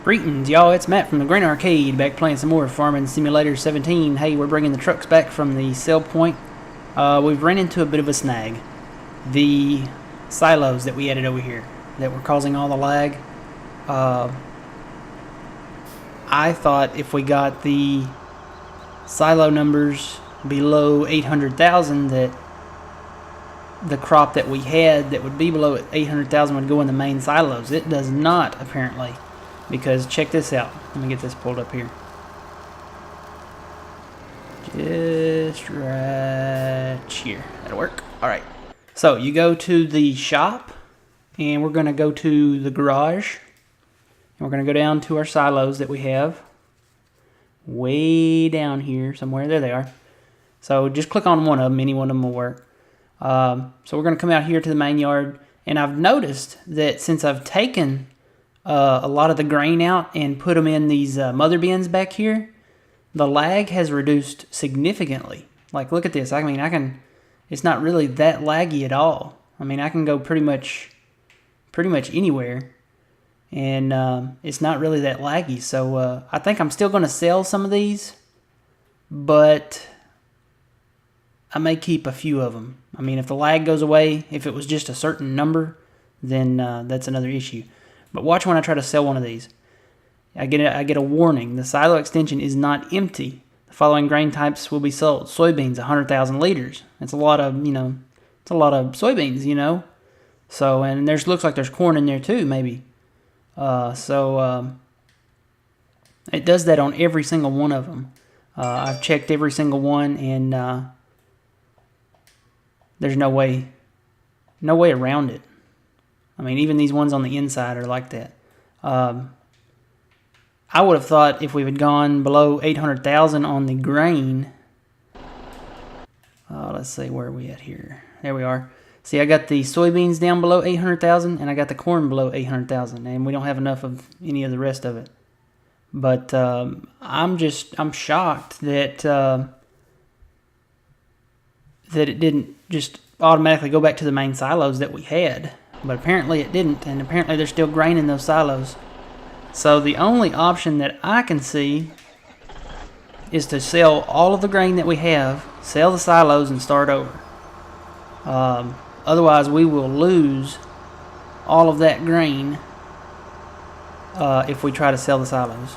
Greetings, y'all. It's Matt from the Green Arcade, back playing some more Farming Simulator 17. Hey, we're bringing the trucks back from the sell point. We've ran into a bit of a snag. The silos that we added over here that were causing all the lag. I thought if we got the silo numbers below 800,000 that the crop that we had that would be below 800,000 would go in the main silos. It does not, apparently. Because check this out. Let me get this pulled up here. Just right here. That'll work. Alright. So you go to the shop. And we're going to go to the garage. And we're going to go down to our silos that we have. Way down here somewhere. There they are. So just click on one of them. Any one of them will work. So we're going to come out here to the main yard. And I've noticed that since I've taken a lot of the grain out and put them in these mother bins back here, the lag has reduced significantly. Like, look at this. I mean, it's not really that laggy at all. I mean, I can go pretty much anywhere, and it's not really that laggy. So I think I'm still going to sell some of these, but I may keep a few of them. I mean, if the lag goes away, if it was just a certain number, then that's another issue. But watch when I try to sell one of these. I get a warning. The silo extension is not empty. The following grain types will be sold. Soybeans, 100,000 liters. It's a lot of, it's a lot of soybeans, So, and looks like there's corn in there too, maybe. It does that on every single one of them. I've checked every single one, and there's no way around it. I mean, even these ones on the inside are like that. I would have thought if we had gone below 800,000 on the grain. Let's see, where are we at here? There we are. See, I got the soybeans down below 800,000, and I got the corn below 800,000, and we don't have enough of any of the rest of it. But I'm shocked that it didn't just automatically go back to the main silos that we had. But apparently it didn't, and apparently there's still grain in those silos. So the only option that I can see is to sell all of the grain that we have, sell the silos, and start over. Otherwise, we will lose all of that grain if we try to sell the silos.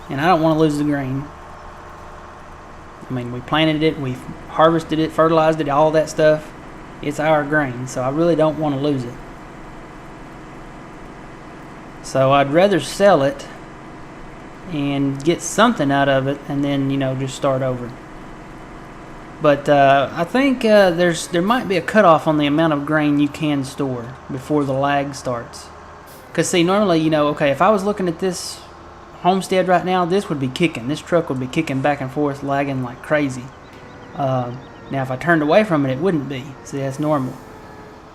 And I don't want to lose the grain. I mean, we planted it, we harvested it, fertilized it, all that stuff. It's our grain, so I really don't want to lose it. So I'd rather sell it and get something out of it, and then just start over. But I think there might be a cutoff on the amount of grain you can store before the lag starts. Because see, normally okay, if I was looking at this homestead right now, this would be kicking. This truck would be kicking back and forth, lagging like crazy. Now, if I turned away from it, it wouldn't be. See, that's normal.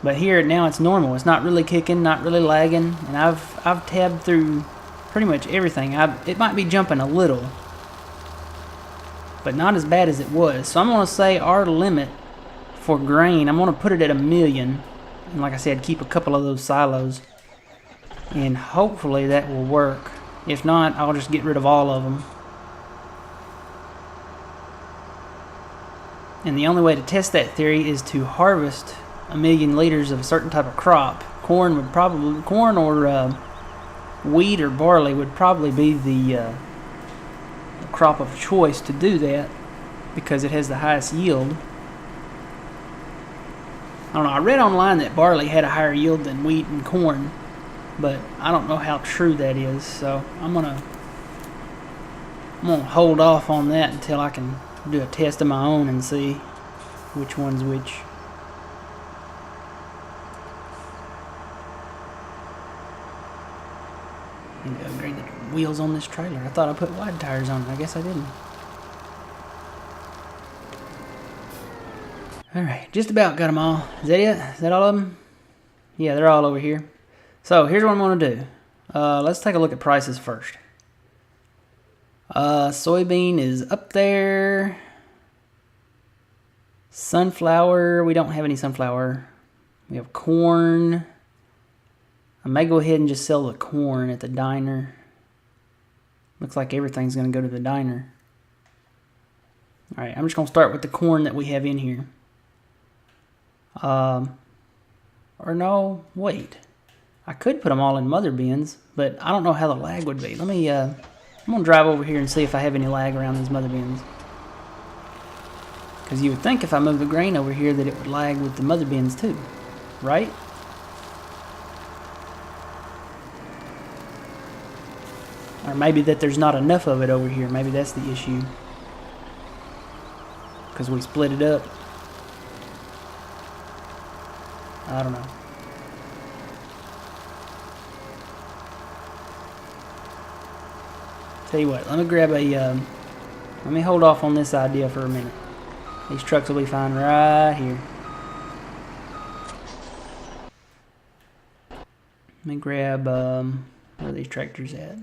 But here, now it's normal. It's not really kicking, not really lagging. And I've tabbed through pretty much everything. It might be jumping a little, but not as bad as it was. So I'm going to say our limit for grain, I'm going to put it at 1 million. And like I said, keep a couple of those silos. And hopefully that will work. If not, I'll just get rid of all of them. And the only way to test that theory is to harvest 1 million liters of a certain type of crop. Corn or wheat or barley would probably be the crop of choice to do that because it has the highest yield. I don't know. I read online that barley had a higher yield than wheat and corn, but I don't know how true that is. So I'm gonna hold off on that until I can do a test of my own and see which one's which. And upgrade the wheels on this trailer. I thought I put wide tires on it. I guess I didn't. Alright, just about got them all. Is that it? Is that all of them? Yeah, they're all over here. So here's what I'm going to do. Let's take a look at prices first. Soybean is up there. Sunflower, we don't have any sunflower. We have corn. I may go ahead and just sell the corn at the diner. Looks like everything's going to go to the diner. Alright, I'm just going to start with the corn that we have in here. Or no, wait. I could put them all in mother bins, but I don't know how the lag would be. Let me, I'm going to drive over here and see if I have any lag around these mother bins. Because you would think if I move the grain over here that it would lag with the mother bins too, right? Or maybe that there's not enough of it over here. Maybe that's the issue. Because we split it up. I don't know. Tell you what, let me grab a, let me hold off on this idea for a minute. These trucks will be fine right here. Let me grab, where are these tractors at?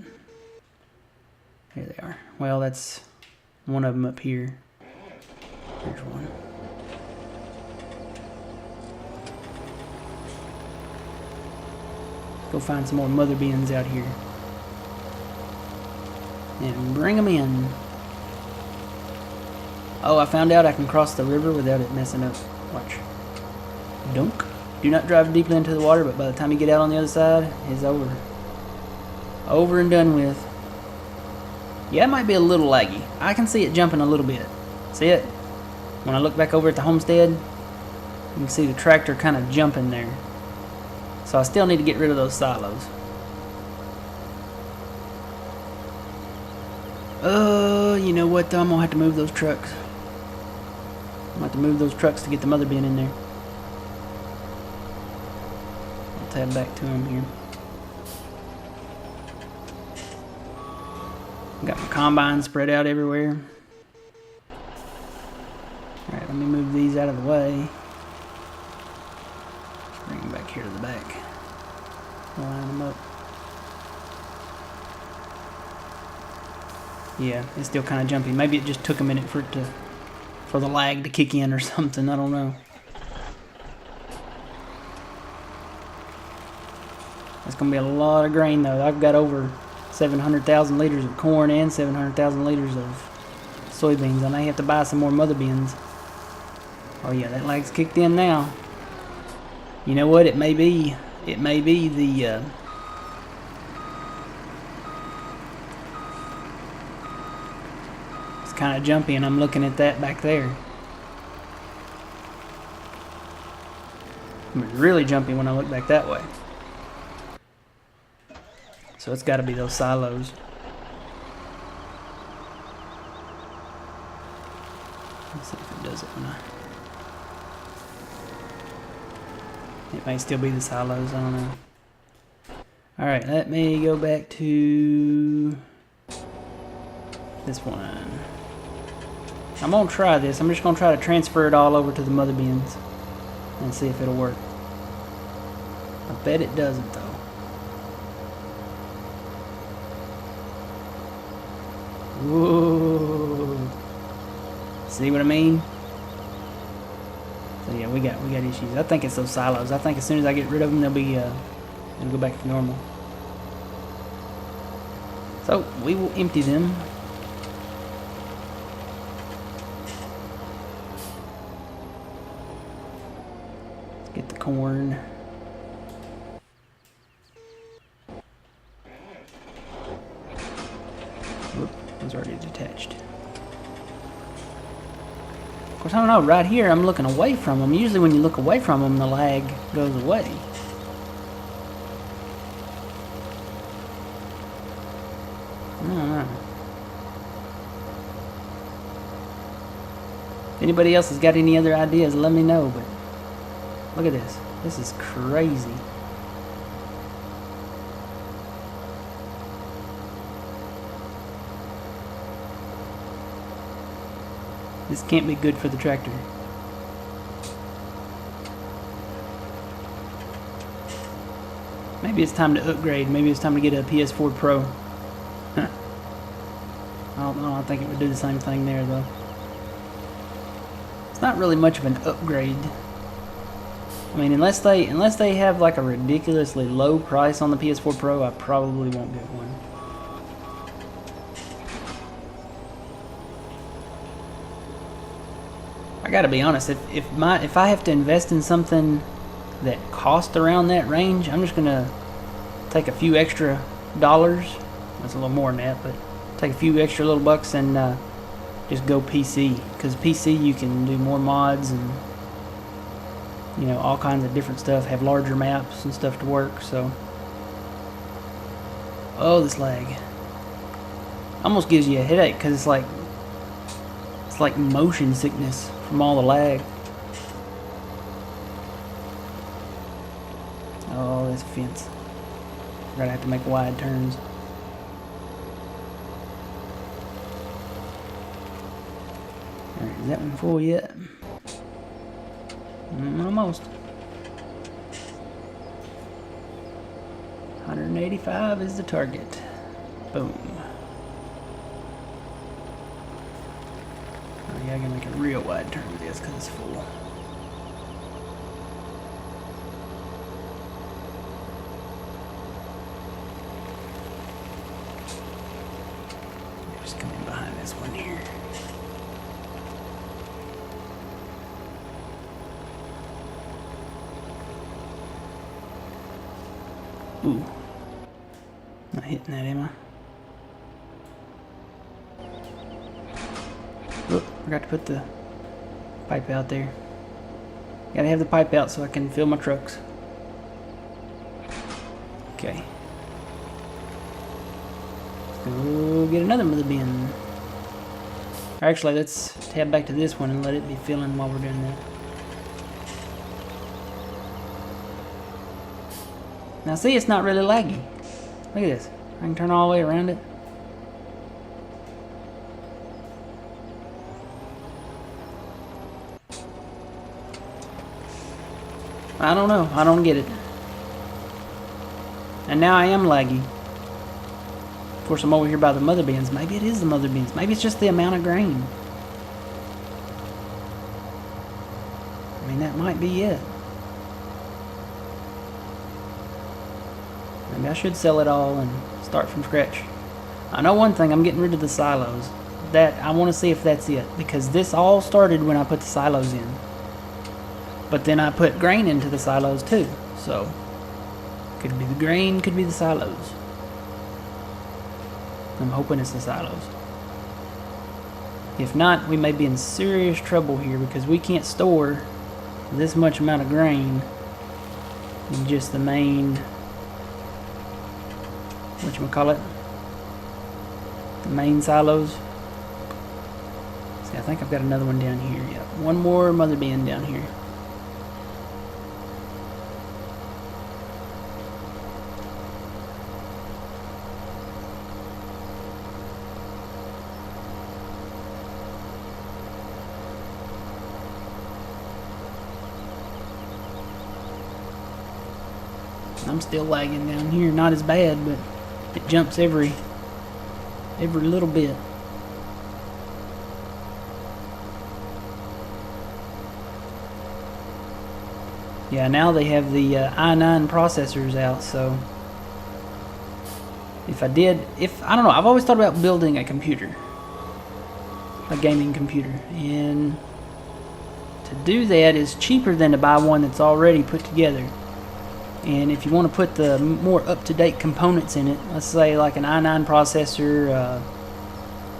Here they are. Well, that's one of them up here. Here's one. Go find some more mother bins out here. And bring them in. Oh, I found out I can cross the river without it messing up. Watch. Dunk. Do not drive deeply into the water, but by the time you get out on the other side, it's over. Over and done with. Yeah, it might be a little laggy. I can see it jumping a little bit. See it? When I look back over at the homestead, you can see the tractor kind of jumping there. So I still need to get rid of those silos. You know what though? I'm going to have to move those trucks. I'm going to have to move those trucks to get the mother bin in there. I'll tab back to them here. Got my combine spread out everywhere. Alright, let me move these out of the way. Bring them back here to the back. Line them up. Yeah, it's still kind of jumpy. Maybe it just took a minute for the lag to kick in or something. I don't know. It's gonna be a lot of grain though. I've got over 700,000 liters of corn and 700,000 liters of soybeans. I may have to buy some more mother bins. Oh yeah, that lag's kicked in now. You know what? It may be the it's kind of jumpy, and I'm looking at that back there. It's really jumpy when I look back that way. So it's got to be those silos. Let's see if it does it when I... It may still be the silos, I don't know. Alright, let me go back to this one. I'm going to try this. I'm just going to try to transfer it all over to the mother bins and see if it'll work. I bet it doesn't though. Whoa. See what I mean? So yeah, we got issues. I think it's those silos. I think as soon as I get rid of them, they'll go back to normal. So we will empty them. Let's get the corn. Whoop, it was already detached. Of course, I don't know, right here I'm looking away from them. Usually when you look away from them, the lag goes away. I don't know. If anybody else has got any other ideas, let me know, but look at this. This is crazy. This can't be good for the tractor. Maybe it's time to upgrade. Maybe it's time to get a PS4 Pro. I don't know. I think it would do the same thing there, though. It's not really much of an upgrade. I mean, unless they have like a ridiculously low price on the PS4 Pro, I probably won't get one. I gotta be honest, if I have to invest in something that costs around that range, I'm just gonna take a few extra dollars. That's a little more than that, but take a few extra little bucks and just go PC. Because PC, you can do more mods and, you know, all kinds of different stuff. Have larger maps and stuff to work. So, oh, this lag almost gives you a headache because it's like motion sickness from all the lag. Oh, this fence. We're gonna have to make wide turns. Alright, is that one full yet? Almost. 185 is the target. Boom. Oh, yeah, I gotta make a real wide turn with this because it's full. Just come in behind this one here. Ooh. Not hitting that, am I? Oop, forgot to put the pipe out there. Gotta have the pipe out so I can fill my trucks. Okay. Let's go get another mother bin. Or actually, let's tab back to this one and let it be filling while we're doing that. Now see, it's not really laggy. Look at this. I can turn all the way around it. I don't know. I don't get it. And now I am laggy. Of course, I'm over here by the mother bins. Maybe it is the mother bins. Maybe it's just the amount of grain. I mean, that might be it. Maybe I should sell it all and start from scratch. I know one thing, I'm getting rid of the silos. That I want to see if that's it, because this all started when I put the silos in. But then I put grain into the silos too, so could be the grain, could be the silos. I'm hoping it's the silos. If not, we may be in serious trouble here because we can't store this much amount of grain in just the main, whatchamacallit, the main silos. See, I think I've got another one down here. Yeah, one more mother bin down here. I'm still lagging down here, not as bad, but it jumps every little bit. Yeah, now they have the i9 processors out, so I don't know, I've always thought about building a computer, a gaming computer, and to do that is cheaper than to buy one that's already put together. And if you want to put the more up-to-date components in it, let's say like an i9 processor,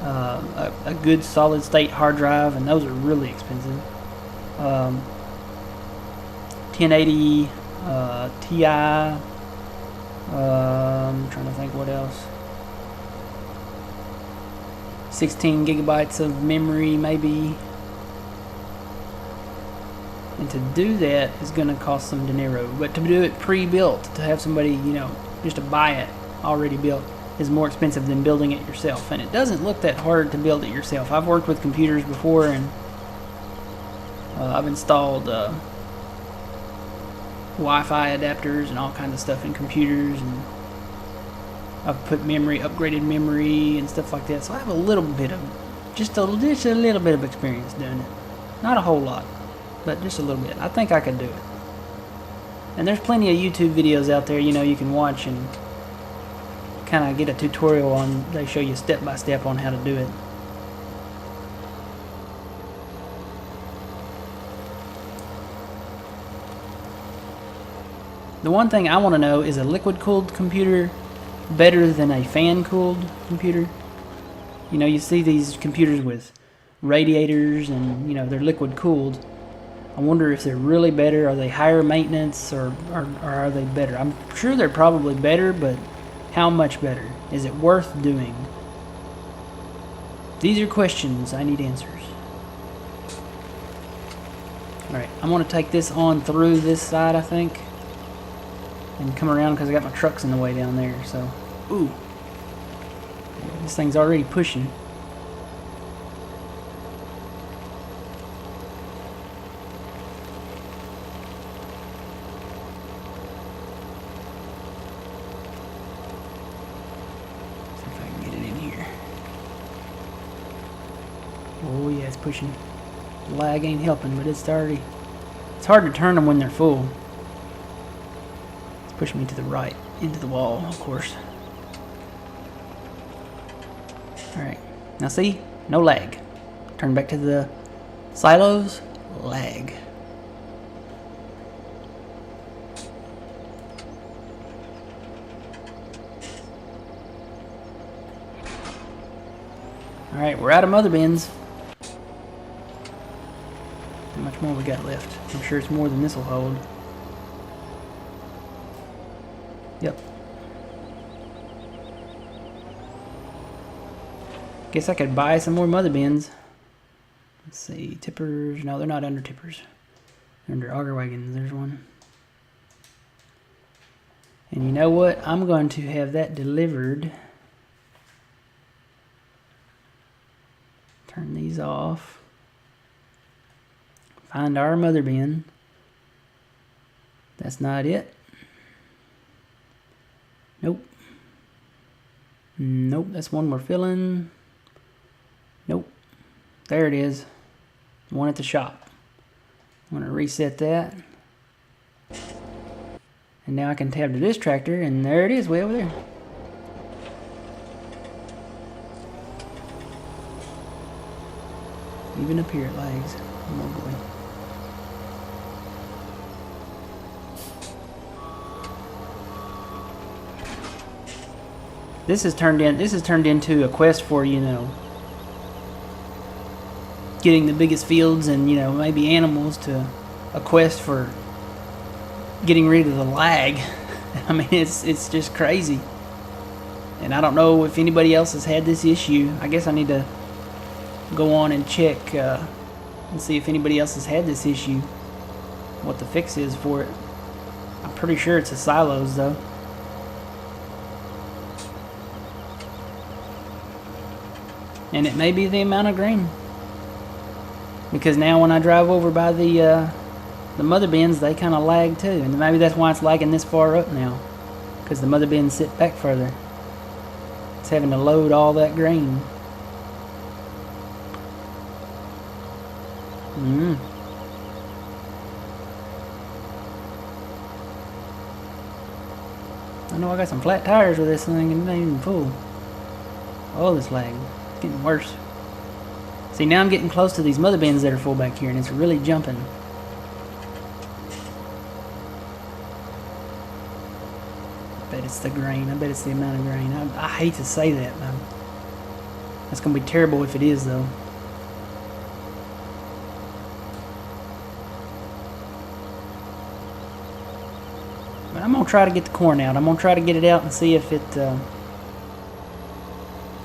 a good solid-state hard drive, and those are really expensive. 1080 Ti. I'm trying to think what else. 16 gigabytes of memory, maybe. And to do that is going to cost some dinero. But to do it pre-built, to have somebody, you know, just to buy it already built, is more expensive than building it yourself. And it doesn't look that hard to build it yourself. I've worked with computers before, and I've installed Wi-Fi adapters and all kinds of stuff in computers, and I've put upgraded memory and stuff like that. So I have a little bit of, just a little bit of experience doing it. Not a whole lot, but just a little bit. I think I could do it. And there's plenty of YouTube videos out there, you know, you can watch and kind of get a tutorial on. They show you step by step on how to do it. The one thing I want to know is a liquid-cooled computer better than a fan-cooled computer? You know, you see these computers with radiators and, you know, they're liquid-cooled. I wonder if they're really better. Are they higher maintenance or are they better? I'm sure they're probably better, but how much better? Is it worth doing? These are questions I need answers. Alright, I'm going to take this on through this side, I think. And come around because I got my trucks in the way down there, so... Ooh! This thing's already pushing. See if I can get it in here. Oh yeah, it's pushing. The lag ain't helping, but it's already... It's hard to turn them when they're full. Push me to the right, into the wall, of course. Alright, now see? No lag. Turn back to the silos. Lag. Alright, we're out of mother bins. How much more we got left? I'm sure it's more than this will hold. Yep. Guess I could buy some more mother bins. Let's see, tippers. No, they're not under tippers. They're under auger wagons. There's one. And you know what? I'm going to have that delivered. Turn these off. Find our mother bin. That's not it. Nope. Nope, that's one we're filling. Nope. There it is. One at the shop. I'm going to reset that. And now I can tab to this tractor, and there it is, way over there. Even up here it lags. Oh boy. This has turned into a quest for, you know, getting the biggest fields and, you know, maybe animals, to a quest for getting rid of the lag. I mean, it's just crazy. And I don't know if anybody else has had this issue. I guess I need to go on and check and see if anybody else has had this issue, what the fix is for it. I'm pretty sure it's the silos, though. And it may be the amount of grain, because now when I drive over by the mother bins, they kind of lag too, and maybe that's why it's lagging this far up now, because the mother bins sit back further. It's having to load all that grain. I know I got some flat tires with this thing and it ain't even full. Oh, this lag. Getting worse. See, now I'm getting close to these mother bins that are full back here, and it's really jumping. I bet it's the grain. I bet it's the amount of grain. I hate to say that. That's going to be terrible if it is, though. But I'm going to try to get the corn out. I'm going to try to get it out and see if it...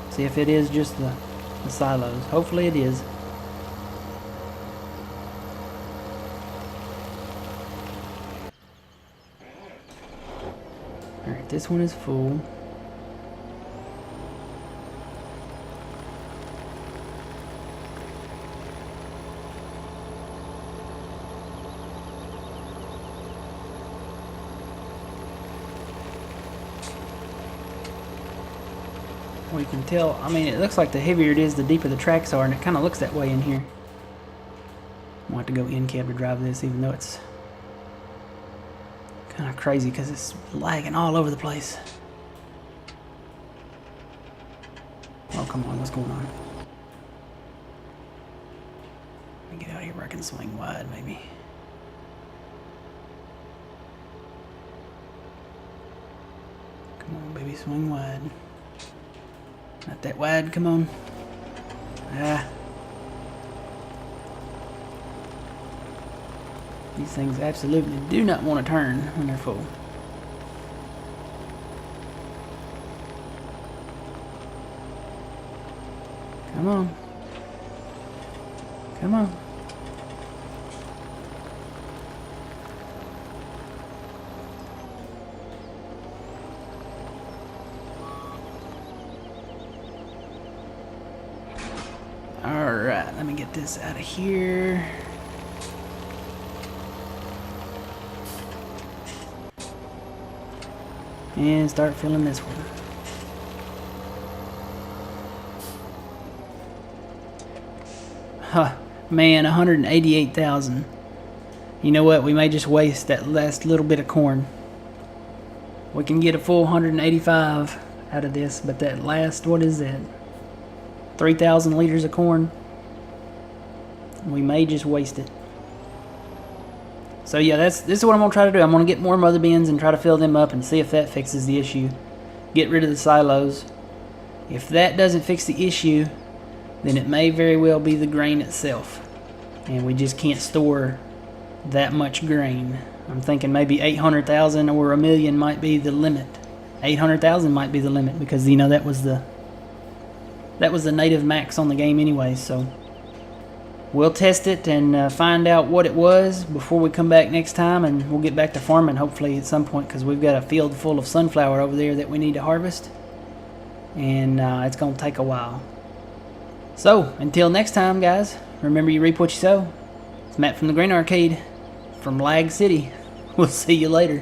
See if it is just the silos. Hopefully it is. Alright, this one is full. Well, you can tell, I mean, it looks like the heavier it is, the deeper the tracks are, and it kind of looks that way in here. I want to go in cab to drive this, even though it's Kind of crazy because it's lagging all over the place. Oh, come on, what's going on? Let me get out of here where I can swing wide, maybe. Come on, baby, swing wide. Not that wide, come on. Ah. These things absolutely do not want to turn when they're full. Come on. Come on. Alright, let me get this out of here. And start filling this one. Huh, man, 188,000. You know what? We may just waste that last little bit of corn. We can get a full 185 out of this, but that last, what is that? 3,000 liters of corn. We may just waste it. So yeah, this is what I'm gonna try to do. I'm gonna get more mother bins and try to fill them up and see if that fixes the issue. Get rid of the silos. If that doesn't fix the issue, then it may very well be the grain itself, and we just can't store that much grain. I'm thinking maybe 800,000 or 1,000,000 might be the limit. 800,000 might be the limit because, you know, that was the native max on the game anyway. So we'll test it and find out what it was before we come back next time, and we'll get back to farming hopefully at some point because we've got a field full of sunflower over there that we need to harvest, and it's going to take a while. So, until next time, guys, remember you reap what you sow. It's Matt from the Green Arcade from Lag City. We'll see you later.